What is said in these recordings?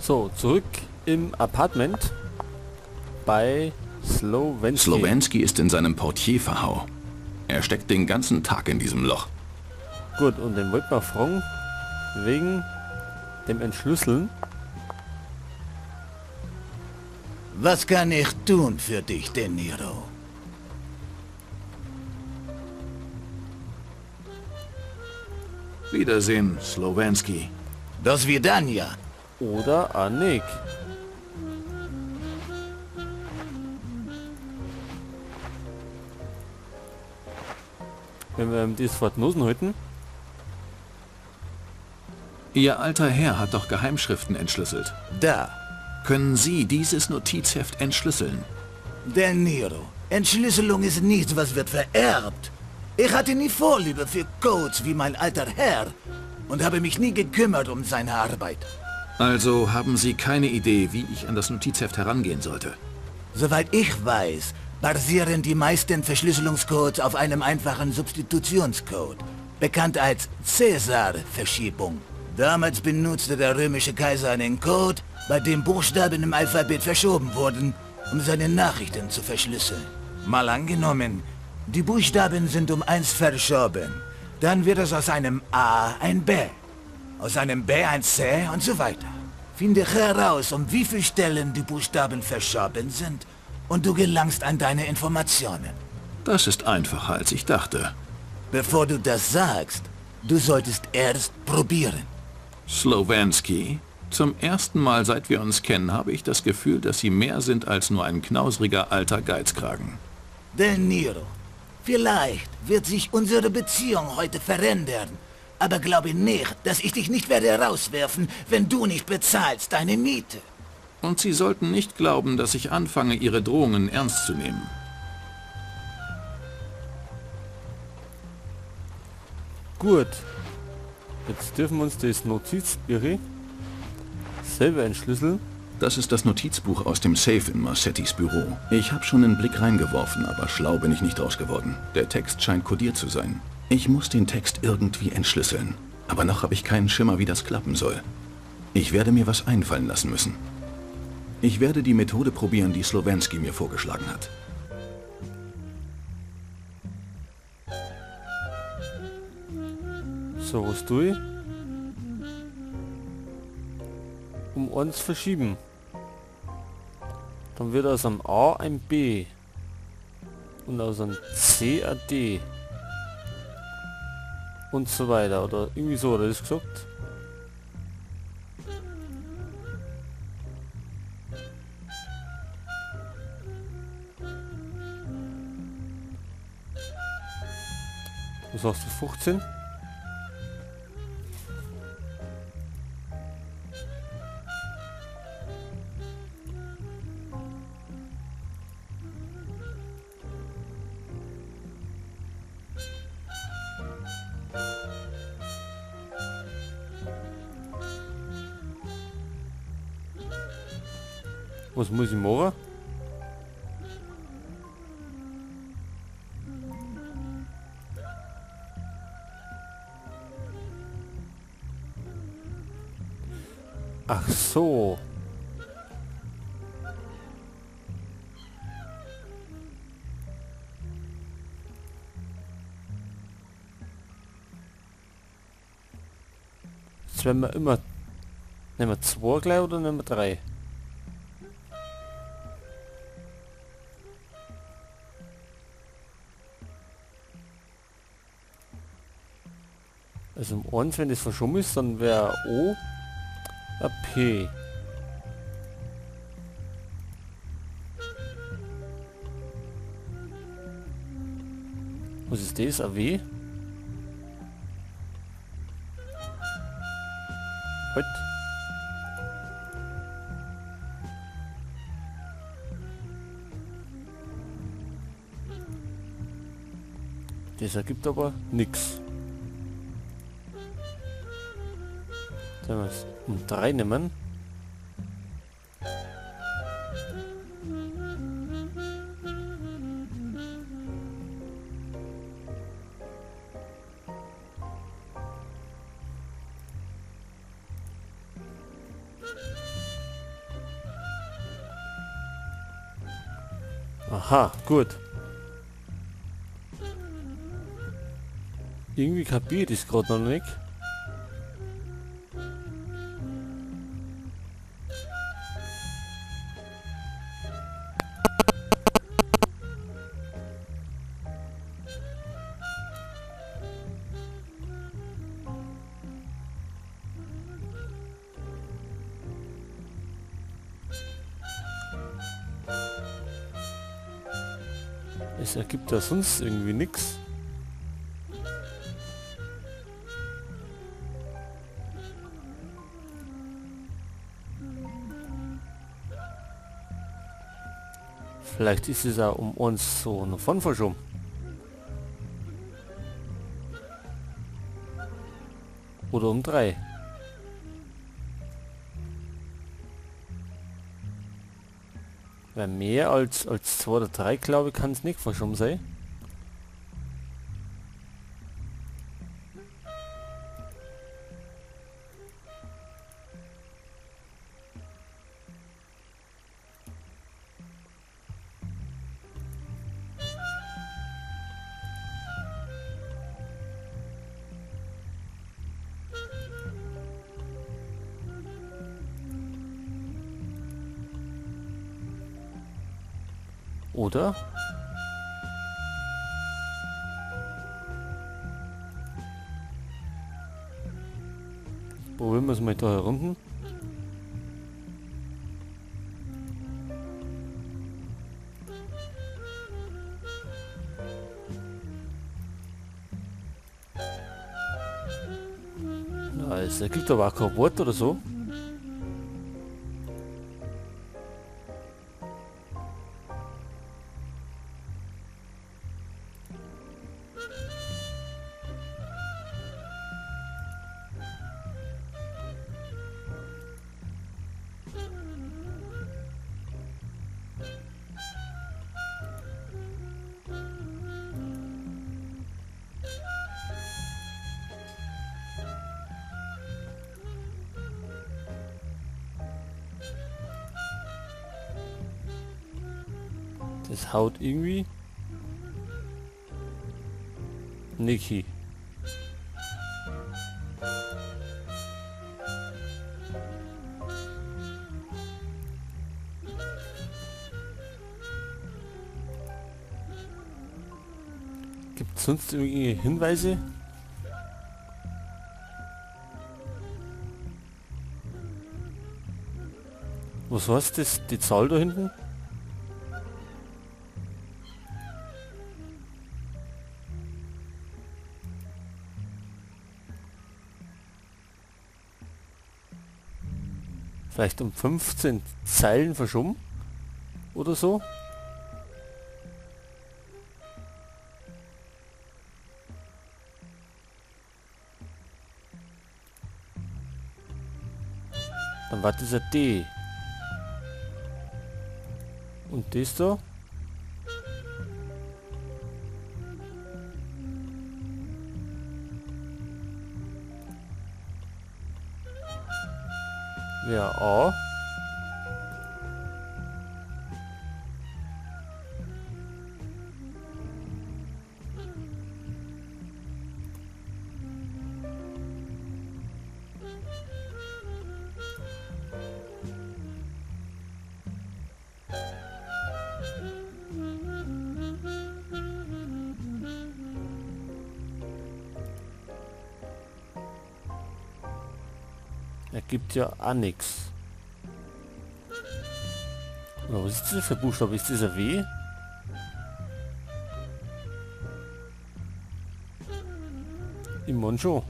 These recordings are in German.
So, zurück im Apartment bei Slowensky. Slowensky ist in seinem Portier-Verhau. Er steckt den ganzen Tag in diesem Loch. Gut, und den wollten wir fragen, wegen dem Entschlüsseln. Was kann ich tun für dich, De Niro? Wiedersehen, Slowensky. Do svidania. Oder Annik. Wenn wir ihm das Wort Nosen halten. Ihr alter Herr hat doch Geheimschriften entschlüsselt. Da. Können Sie dieses Notizheft entschlüsseln? De Niro, Entschlüsselung ist nichts, was wird vererbt. Ich hatte nie Vorliebe für Codes wie mein alter Herr und habe mich nie gekümmert um seine Arbeit. Also haben Sie keine Idee, wie ich an das Notizheft herangehen sollte? Soweit ich weiß, basieren die meisten Verschlüsselungscodes auf einem einfachen Substitutionscode, bekannt als Cäsar-Verschiebung. Damals benutzte der römische Kaiser einen Code, bei dem Buchstaben im Alphabet verschoben wurden, um seine Nachrichten zu verschlüsseln. Mal angenommen, die Buchstaben sind um 1 verschoben. Dann wird es aus einem A ein B, aus einem B ein C und so weiter. Finde heraus, um wie viele Stellen die Buchstaben verschoben sind und du gelangst an deine Informationen. Das ist einfacher, als ich dachte. Bevor du das sagst, du solltest erst probieren. Slowensky, zum ersten Mal seit wir uns kennen, habe ich das Gefühl, dass Sie mehr sind als nur ein knausriger alter Geizkragen. De Niro, vielleicht wird sich unsere Beziehung heute verändern, aber glaube nicht, dass ich dich nicht werde rauswerfen, wenn du nicht bezahlst deine Miete. Und Sie sollten nicht glauben, dass ich anfange, Ihre Drohungen ernst zu nehmen. Gut. Jetzt dürfen wir uns das Notizbuch selber entschlüsseln. Das ist das Notizbuch aus dem Safe in Marcettis Büro. Ich habe schon einen Blick reingeworfen, aber schlau bin ich nicht draus geworden. Der Text scheint kodiert zu sein. Ich muss den Text irgendwie entschlüsseln. Aber noch habe ich keinen Schimmer, wie das klappen soll. Ich werde mir was einfallen lassen müssen. Ich werde die Methode probieren, die Slowensky mir vorgeschlagen hat. So, was tue ich? Um uns verschieben. Dann wird aus einem A ein B. Und aus einem C ein D. Und so weiter. Oder irgendwie so, hat er das gesagt? Was sagst du, 15? Was muss ich machen? Ach so. Jetzt werden wir immer... Nehmen wir 2 gleich oder nehmen wir 3? Also um 1, wenn das verschoben ist, dann wäre O ein P. Was ist das? Ein W? Halt. Das ergibt aber nichts. Wenn wir es um 3 nehmen. Aha, gut. Irgendwie kapiert ich es gerade noch nicht. Es ergibt ja sonst irgendwie nichts. Vielleicht ist es auch um uns so nach vorn verschoben. Oder um 3. Weil mehr als 2 oder 3, glaube ich, kann es nicht verschoben sein. Oder? Probieren wir es mal da herunten. Na, es ergibt aber auch kein Wort oder so. Das haut irgendwie nicht hin. Gibt es sonst irgendwie Hinweise? Was heißt das? Die Zahl da hinten? Vielleicht um 15 Zeilen verschoben oder so. Dann war dieser D. Und das da? Ja, A. Ergibt ja auch nichts. Was ist das für Buchstabe? Ist das ein W? Im Mund schon.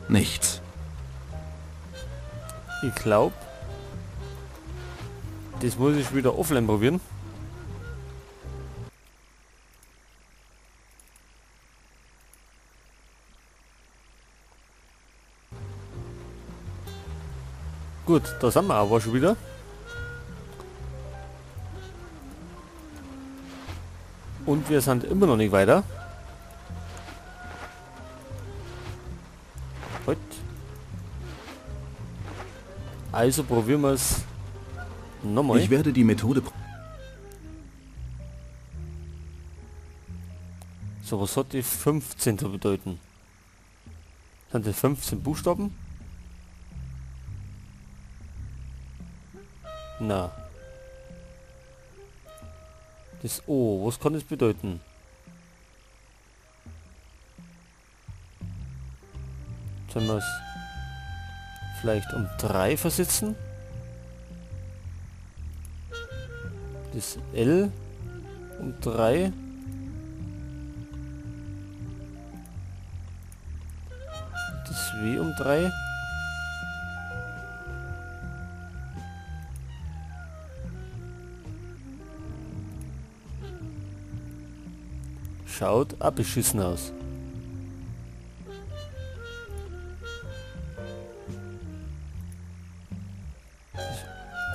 Nichts. Ich glaube, das muss ich wieder offline probieren. Gut, da sind wir aber schon wieder. Und wir sind immer noch nicht weiter. Also probieren wir es nochmal. Ich werde die Methode... So, was hat die 15 zu bedeuten? Sind das 15 Buchstaben? Na. Das O, was kann das bedeuten? Sollen wir es vielleicht um 3 versetzen? Das L um 3. Das W um 3. Schaut abgeschissen aus.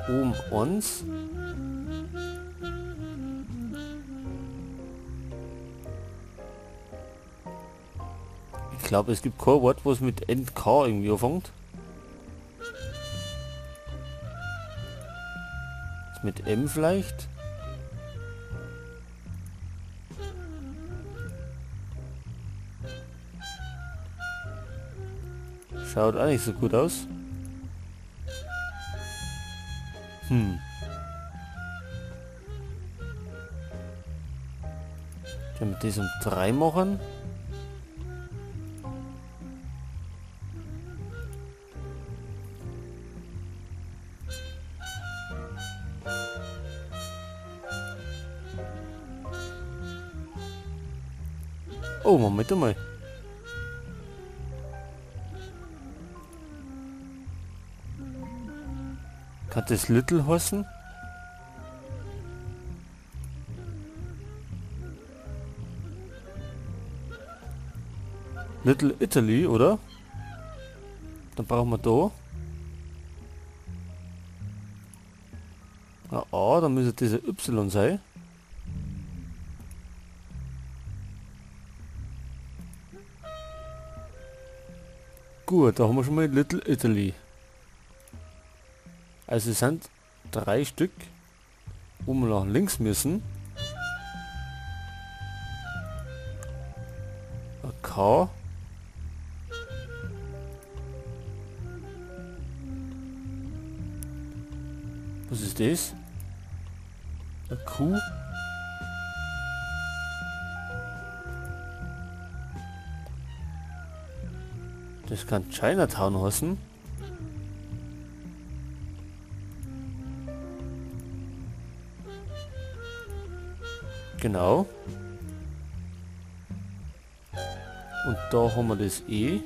Um uns. Ich glaube, es gibt kein Wort, was mit NK irgendwie anfängt. Mit M vielleicht? Schaut auch nicht so gut aus. Können wir das um 3 machen? Oh, Moment mal. Kann das Little heißen? Little Italy, oder? Dann brauchen wir da. Ah, dann müsste diese Y sein. Gut, da haben wir schon mal Little Italy. Also es sind 3 Stück, wo wir nach links müssen. Ein K. Was ist das? Ein Q. Das kann Chinatown heißen. Genau. Und da haben wir das E.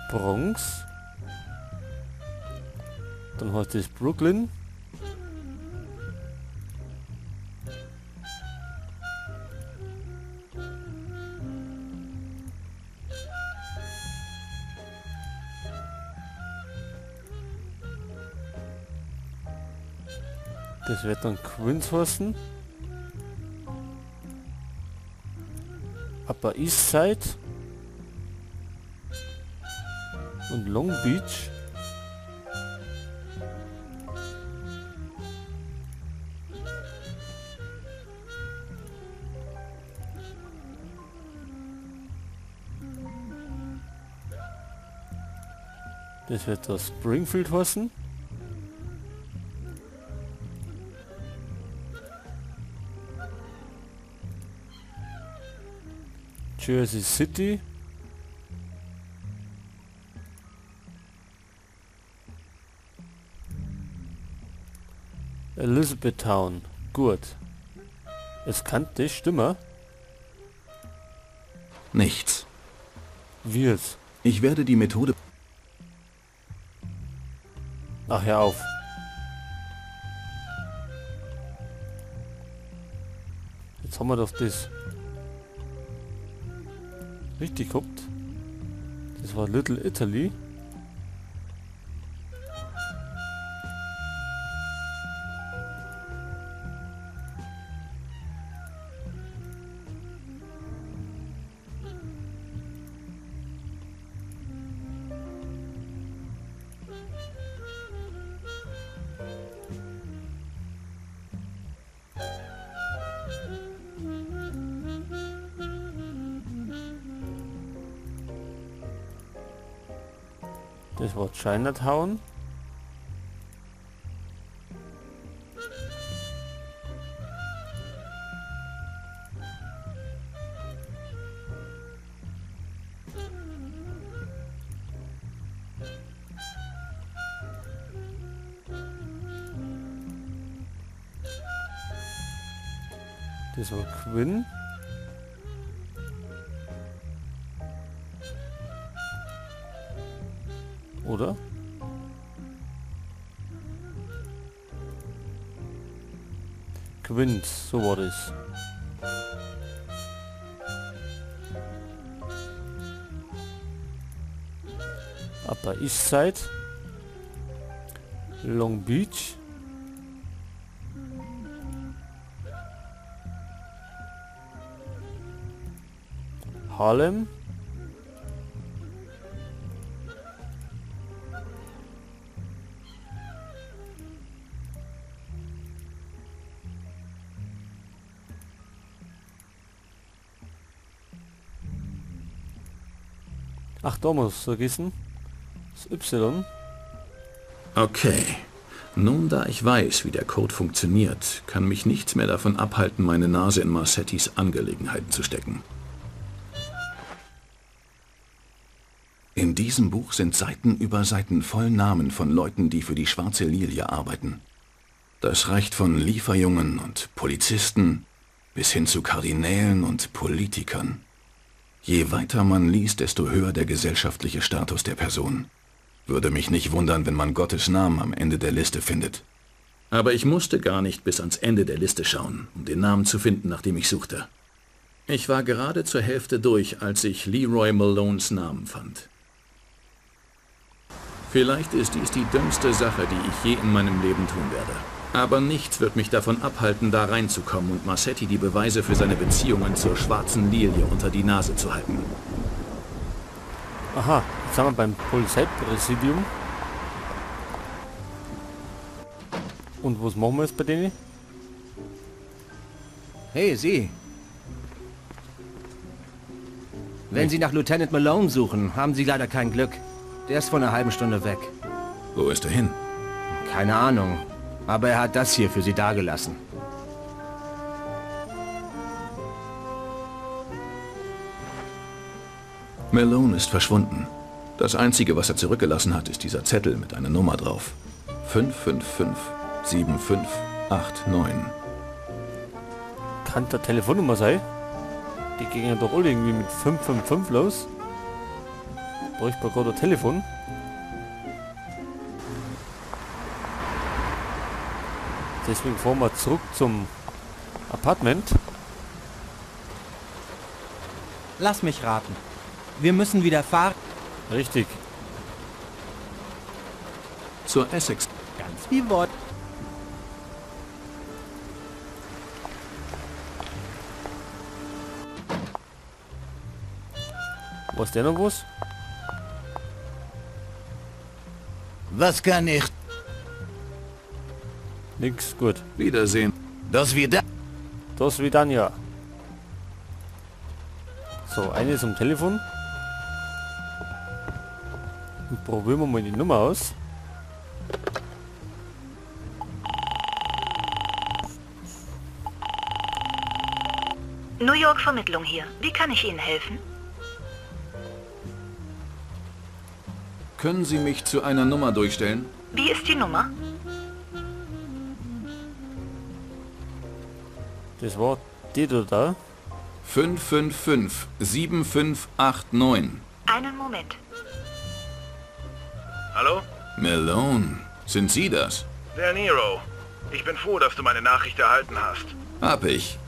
Bronx. Dann heißt es Brooklyn. Das wird dann Queens heißen. Upper East Side. Und Long Beach. Das wird das Springfield heißen. Jersey City. Elizabethtown. Gut. Es kann das stimmen. Nichts. Wird. Ich werde die Methode... Ach, hör auf. Jetzt haben wir doch das richtig gehabt. Das war Little Italy. Das war Chinatown. Das war Quinn. Oder? Quinn, so war das. Upper East Side. Long Beach. Harlem. Ach, da muss vergessen. Das Y. Okay. Nun, da ich weiß, wie der Code funktioniert, kann mich nichts mehr davon abhalten, meine Nase in Marcettis Angelegenheiten zu stecken. In diesem Buch sind Seiten über Seiten voll Namen von Leuten, die für die Schwarze Lilie arbeiten. Das reicht von Lieferjungen und Polizisten bis hin zu Kardinälen und Politikern. Je weiter man liest, desto höher der gesellschaftliche Status der Person. Würde mich nicht wundern, wenn man Gottes Namen am Ende der Liste findet. Aber ich musste gar nicht bis ans Ende der Liste schauen, um den Namen zu finden, nach dem ich suchte. Ich war gerade zur Hälfte durch, als ich Leroy Malones Namen fand. Vielleicht ist dies die dümmste Sache, die ich je in meinem Leben tun werde. Aber nichts wird mich davon abhalten, da reinzukommen und Marcetti die Beweise für seine Beziehungen zur Schwarzen Lilie unter die Nase zu halten. Aha, jetzt sind wir beim Polizeipräsidium. Und was machen wir jetzt bei denen? Hey, Sie. Wenn Sie nach Lieutenant Malone suchen, haben Sie leider kein Glück. Der ist vor einer halben Stunde weg. Wo ist er hin? Keine Ahnung. Aber er hat das hier für Sie dagelassen. Malone ist verschwunden. Das Einzige, was er zurückgelassen hat, ist dieser Zettel mit einer Nummer drauf. 555-7589. Kann der Telefonnummer sein? Die gingen ja doch alle irgendwie mit 555 los. Bräuchte man gerade ein Telefon. Deswegen fahren wir zurück zum Apartment. Lass mich raten. Wir müssen wieder fahren. Richtig. Zur Essex. Ganz wie Wort. Was denn noch was? Was kann ich? Nix, gut. Wiedersehen. Das wieder? Das wie dann ja. So, eine ist am Telefon. Und probieren wir mal die Nummer aus. New York Vermittlung hier. Wie kann ich Ihnen helfen? Können Sie mich zu einer Nummer durchstellen? Wie ist die Nummer? Das war die da. 555-7589. Einen Moment. Hallo? Malone, sind Sie das? Der Nero. Ich bin froh, dass du meine Nachricht erhalten hast. Hab ich.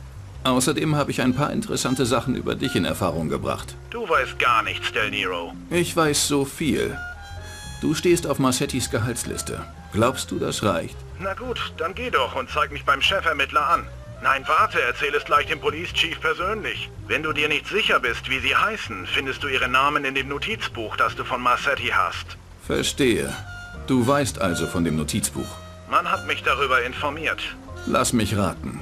Außerdem habe ich ein paar interessante Sachen über dich in Erfahrung gebracht. Du weißt gar nichts, Del Nero. Ich weiß so viel. Du stehst auf Marcettis Gehaltsliste. Glaubst du, das reicht? Na gut, dann geh doch und zeig mich beim Chefermittler an. Nein, warte, erzähl es gleich dem Police Chief persönlich. Wenn du dir nicht sicher bist, wie sie heißen, findest du ihre Namen in dem Notizbuch, das du von Marcetti hast. Verstehe. Du weißt also von dem Notizbuch. Man hat mich darüber informiert. Lass mich raten.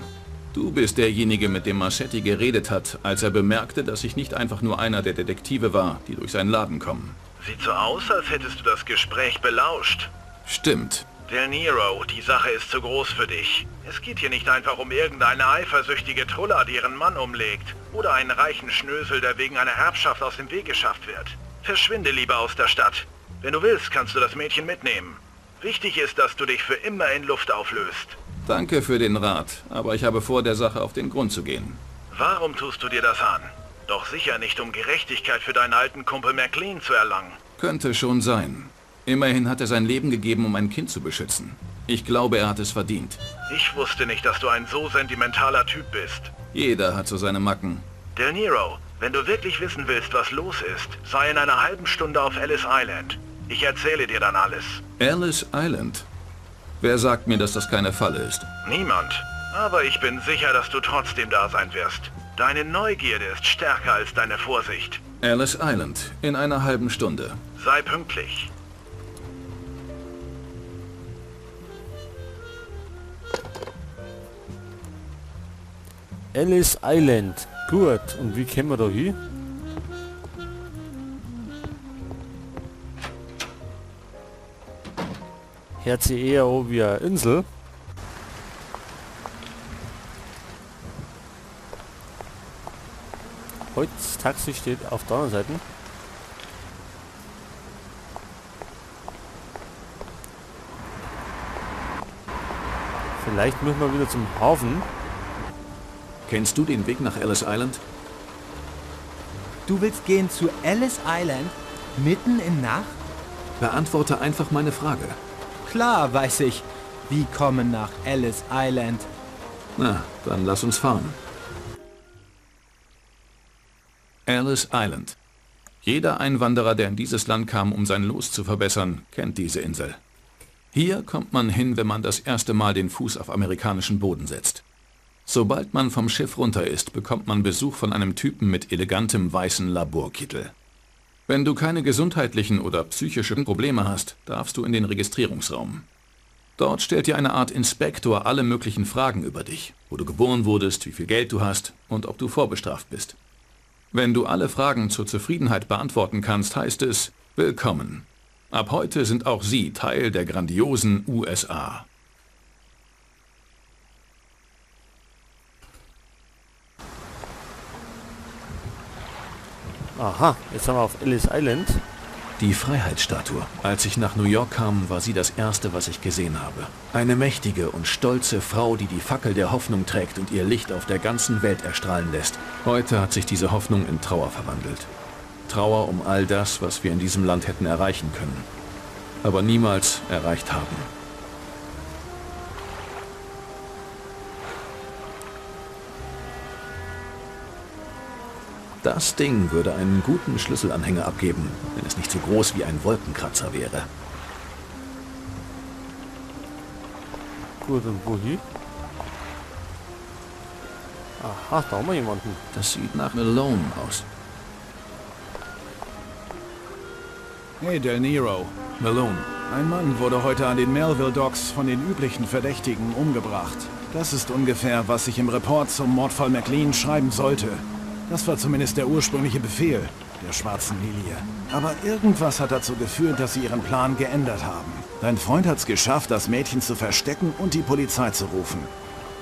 Du bist derjenige, mit dem Marcetti geredet hat, als er bemerkte, dass ich nicht einfach nur einer der Detektive war, die durch seinen Laden kommen. Sieht so aus, als hättest du das Gespräch belauscht. Stimmt. Del Nero, die Sache ist zu groß für dich. Es geht hier nicht einfach um irgendeine eifersüchtige Trulla, die ihren Mann umlegt. Oder einen reichen Schnösel, der wegen einer Erbschaft aus dem Weg geschafft wird. Verschwinde lieber aus der Stadt. Wenn du willst, kannst du das Mädchen mitnehmen. Wichtig ist, dass du dich für immer in Luft auflöst. Danke für den Rat, aber ich habe vor, der Sache auf den Grund zu gehen. Warum tust du dir das an? Doch sicher nicht, um Gerechtigkeit für deinen alten Kumpel McLean zu erlangen. Könnte schon sein. Immerhin hat er sein Leben gegeben, um ein Kind zu beschützen. Ich glaube, er hat es verdient. Ich wusste nicht, dass du ein so sentimentaler Typ bist. Jeder hat so seine Macken. Del Nero, wenn du wirklich wissen willst, was los ist, sei in einer halben Stunde auf Ellis Island. Ich erzähle dir dann alles. Ellis Island? Wer sagt mir, dass das keine Falle ist? Niemand. Aber ich bin sicher, dass du trotzdem da sein wirst. Deine Neugierde ist stärker als deine Vorsicht. Ellis Island, in einer halben Stunde. Sei pünktlich. Ellis Island. Gut, und wie kommen wir da hin? Hört sich eher an wie eine Insel. Heute das Taxi steht auf der anderen Seite. Vielleicht müssen wir wieder zum Hafen. Kennst du den Weg nach Ellis Island? Du willst gehen zu Ellis Island? Mitten in Nacht? Beantworte einfach meine Frage. Klar, weiß ich. Wie kommen nach Ellis Island? Na, dann lass uns fahren. Ellis Island. Jeder Einwanderer, der in dieses Land kam, um sein Los zu verbessern, kennt diese Insel. Hier kommt man hin, wenn man das erste Mal den Fuß auf amerikanischen Boden setzt. Sobald man vom Schiff runter ist, bekommt man Besuch von einem Typen mit elegantem weißen Laborkittel. Wenn du keine gesundheitlichen oder psychischen Probleme hast, darfst du in den Registrierungsraum. Dort stellt dir eine Art Inspektor alle möglichen Fragen über dich, wo du geboren wurdest, wie viel Geld du hast und ob du vorbestraft bist. Wenn du alle Fragen zur Zufriedenheit beantworten kannst, heißt es, willkommen. Ab heute sind auch Sie Teil der grandiosen USA. Aha, jetzt haben wir auf Ellis Island. Die Freiheitsstatue. Als ich nach New York kam, war sie das erste, was ich gesehen habe. Eine mächtige und stolze Frau, die die Fackel der Hoffnung trägt und ihr Licht auf der ganzen Welt erstrahlen lässt. Heute hat sich diese Hoffnung in Trauer verwandelt. Trauer um all das, was wir in diesem Land hätten erreichen können, aber niemals erreicht haben. Das Ding würde einen guten Schlüsselanhänger abgeben, wenn es nicht so groß wie ein Wolkenkratzer wäre. Gut, und wohin? Aha, da haben wir jemanden. Das sieht nach Malone aus. Hey, Del Nero. Malone. Ein Mann wurde heute an den Melville Docks von den üblichen Verdächtigen umgebracht. Das ist ungefähr, was ich im Report zum Mordfall McLean schreiben sollte. Das war zumindest der ursprüngliche Befehl der Schwarzen Lilie. Aber irgendwas hat dazu geführt, dass sie ihren Plan geändert haben. Dein Freund hat es geschafft, das Mädchen zu verstecken und die Polizei zu rufen.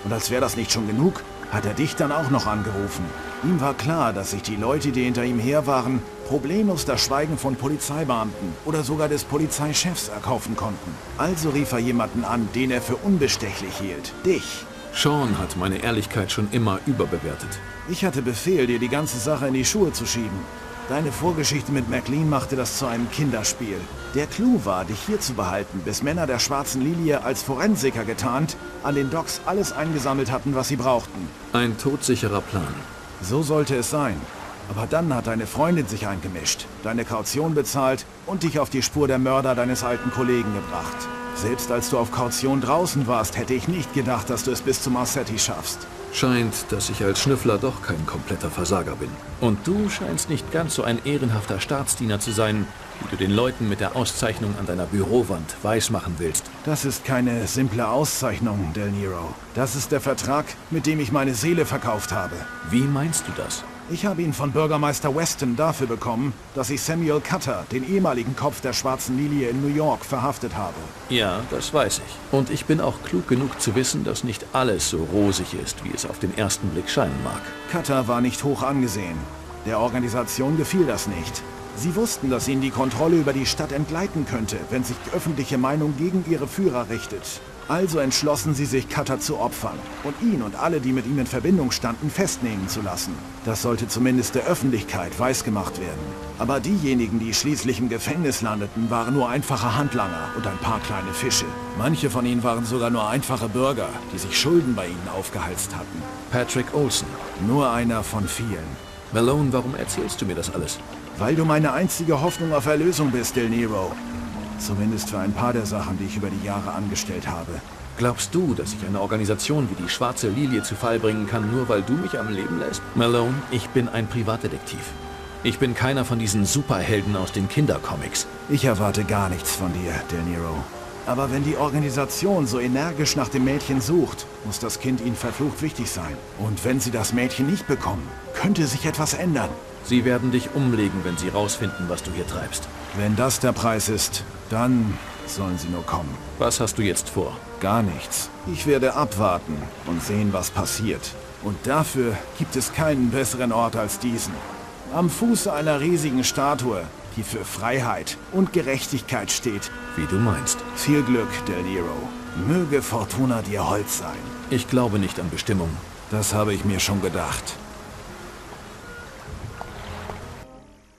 Und als wäre das nicht schon genug, hat er dich dann auch noch angerufen. Ihm war klar, dass sich die Leute, die hinter ihm her waren, problemlos das Schweigen von Polizeibeamten oder sogar des Polizeichefs erkaufen konnten. Also rief er jemanden an, den er für unbestechlich hielt. Dich. Sean hat meine Ehrlichkeit schon immer überbewertet. Ich hatte Befehl, dir die ganze Sache in die Schuhe zu schieben. Deine Vorgeschichte mit McLean machte das zu einem Kinderspiel. Der Clou war, dich hier zu behalten, bis Männer der Schwarzen Lilie als Forensiker getarnt an den Docks alles eingesammelt hatten, was sie brauchten. Ein todsicherer Plan. So sollte es sein. Aber dann hat deine Freundin sich eingemischt, deine Kaution bezahlt und dich auf die Spur der Mörder deines alten Kollegen gebracht. Selbst als du auf Kaution draußen warst, hätte ich nicht gedacht, dass du es bis zu Marsetti schaffst. Scheint, dass ich als Schnüffler doch kein kompletter Versager bin. Und du scheinst nicht ganz so ein ehrenhafter Staatsdiener zu sein, wie du den Leuten mit der Auszeichnung an deiner Bürowand weismachen willst. Das ist keine simple Auszeichnung, Del Nero. Das ist der Vertrag, mit dem ich meine Seele verkauft habe. Wie meinst du das? Ich habe ihn von Bürgermeister Weston dafür bekommen, dass ich Samuel Cutter, den ehemaligen Kopf der Schwarzen Lilie in New York, verhaftet habe. Ja, das weiß ich. Und ich bin auch klug genug zu wissen, dass nicht alles so rosig ist, wie es auf den ersten Blick scheinen mag. Cutter war nicht hoch angesehen. Der Organisation gefiel das nicht. Sie wussten, dass ihnen die Kontrolle über die Stadt entgleiten könnte, wenn sich die öffentliche Meinung gegen ihre Führer richtet. Also entschlossen sie sich, Cutter zu opfern und ihn und alle, die mit ihm in Verbindung standen, festnehmen zu lassen. Das sollte zumindest der Öffentlichkeit weisgemacht werden. Aber diejenigen, die schließlich im Gefängnis landeten, waren nur einfache Handlanger und ein paar kleine Fische. Manche von ihnen waren sogar nur einfache Bürger, die sich Schulden bei ihnen aufgehalst hatten. Patrick Olson. Nur einer von vielen. Malone, warum erzählst du mir das alles? Weil du meine einzige Hoffnung auf Erlösung bist, Del Nero. Zumindest für ein paar der Sachen, die ich über die Jahre angestellt habe. Glaubst du, dass ich eine Organisation wie die Schwarze Lilie zu Fall bringen kann, nur weil du mich am Leben lässt? Malone, ich bin ein Privatdetektiv. Ich bin keiner von diesen Superhelden aus den Kindercomics. Ich erwarte gar nichts von dir, Del Nero. Aber wenn die Organisation so energisch nach dem Mädchen sucht, muss das Kind ihnen verflucht wichtig sein. Und wenn sie das Mädchen nicht bekommen, könnte sich etwas ändern. Sie werden dich umlegen, wenn sie rausfinden, was du hier treibst. Wenn das der Preis ist, dann sollen sie nur kommen. Was hast du jetzt vor? Gar nichts. Ich werde abwarten und sehen, was passiert. Und dafür gibt es keinen besseren Ort als diesen. Am Fuße einer riesigen Statue, die für Freiheit und Gerechtigkeit steht. Wie du meinst. Viel Glück, Del Nero. Möge Fortuna dir hold sein. Ich glaube nicht an Bestimmung. Das habe ich mir schon gedacht.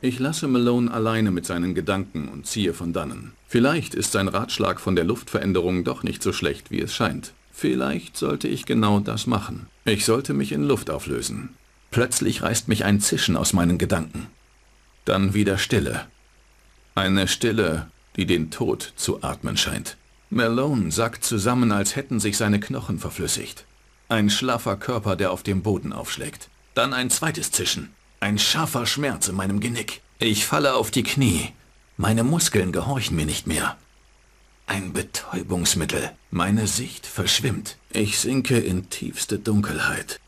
Ich lasse Malone alleine mit seinen Gedanken und ziehe von dannen. Vielleicht ist sein Ratschlag von der Luftveränderung doch nicht so schlecht, wie es scheint. Vielleicht sollte ich genau das machen. Ich sollte mich in Luft auflösen. Plötzlich reißt mich ein Zischen aus meinen Gedanken. Dann wieder Stille. Eine Stille, die den Tod zu atmen scheint. Malone sackt zusammen, als hätten sich seine Knochen verflüssigt. Ein schlaffer Körper, der auf dem Boden aufschlägt. Dann ein zweites Zischen. Ein scharfer Schmerz in meinem Genick. Ich falle auf die Knie. Meine Muskeln gehorchen mir nicht mehr. Ein Betäubungsmittel. Meine Sicht verschwimmt. Ich sinke in tiefste Dunkelheit.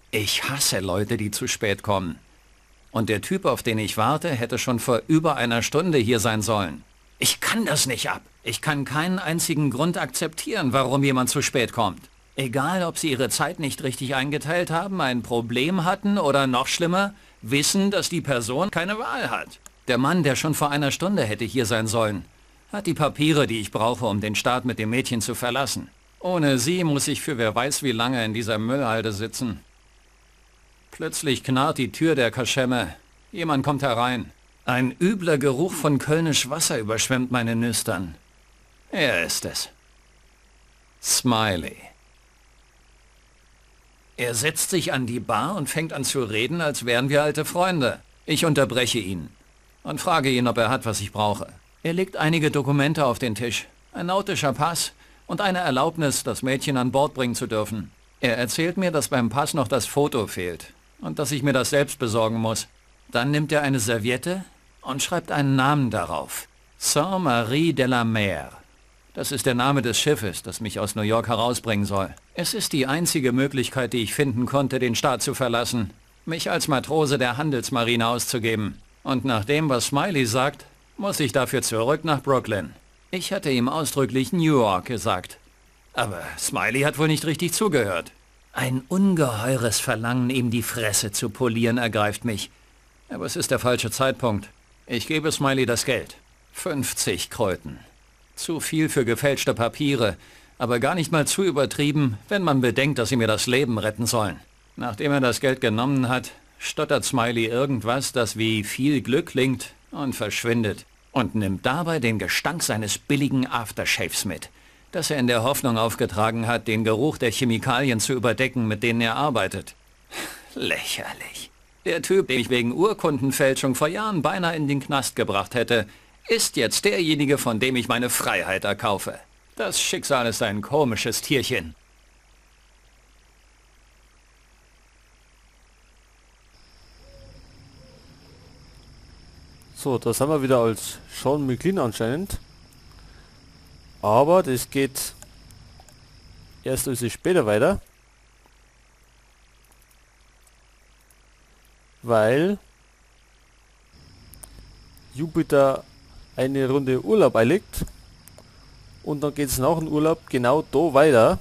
Ich hasse Leute, die zu spät kommen. Und der Typ, auf den ich warte, hätte schon vor über einer Stunde hier sein sollen. Ich kann das nicht ab. Ich kann keinen einzigen Grund akzeptieren, warum jemand zu spät kommt. Egal, ob sie ihre Zeit nicht richtig eingeteilt haben, ein Problem hatten oder noch schlimmer, wissen, dass die Person keine Wahl hat. Der Mann, der schon vor einer Stunde hätte hier sein sollen, hat die Papiere, die ich brauche, um den Staat mit dem Mädchen zu verlassen. Ohne sie muss ich für wer weiß wie lange in dieser Müllhalde sitzen. Plötzlich knarrt die Tür der Kaschemme. Jemand kommt herein. Ein übler Geruch von Kölnisch Wasser überschwemmt meine Nüstern. Er ist es. Smiley. Er setzt sich an die Bar und fängt an zu reden, als wären wir alte Freunde. Ich unterbreche ihn und frage ihn, ob er hat, was ich brauche. Er legt einige Dokumente auf den Tisch. Ein nautischer Pass und eine Erlaubnis, das Mädchen an Bord bringen zu dürfen. Er erzählt mir, dass beim Pass noch das Foto fehlt und dass ich mir das selbst besorgen muss. Dann nimmt er eine Serviette und schreibt einen Namen darauf. Saint-Marie de la Mer. Das ist der Name des Schiffes, das mich aus New York herausbringen soll. Es ist die einzige Möglichkeit, die ich finden konnte, den Staat zu verlassen. Mich als Matrose der Handelsmarine auszugeben. Und nach dem, was Smiley sagt, muss ich dafür zurück nach Brooklyn. Ich hatte ihm ausdrücklich New York gesagt. Aber Smiley hat wohl nicht richtig zugehört. Ein ungeheures Verlangen, ihm die Fresse zu polieren, ergreift mich. Aber es ist der falsche Zeitpunkt. Ich gebe Smiley das Geld. 50 Kröten. Zu viel für gefälschte Papiere, aber gar nicht mal zu übertrieben, wenn man bedenkt, dass sie mir das Leben retten sollen. Nachdem er das Geld genommen hat, stottert Smiley irgendwas, das wie viel Glück klingt und verschwindet. Und nimmt dabei den Gestank seines billigen Aftershaves mit, das er in der Hoffnung aufgetragen hat, den Geruch der Chemikalien zu überdecken, mit denen er arbeitet. Lächerlich. Der Typ, den ich wegen Urkundenfälschung vor Jahren beinahe in den Knast gebracht hätte, ist jetzt derjenige, von dem ich meine Freiheit erkaufe. Das Schicksal ist ein komisches Tierchen. So, da sind wir wieder als Sean McLean anscheinend. Aber das geht erst also später weiter. Weil Jupiter eine Runde Urlaub einlegt. Und dann geht es nach dem Urlaub genau da weiter.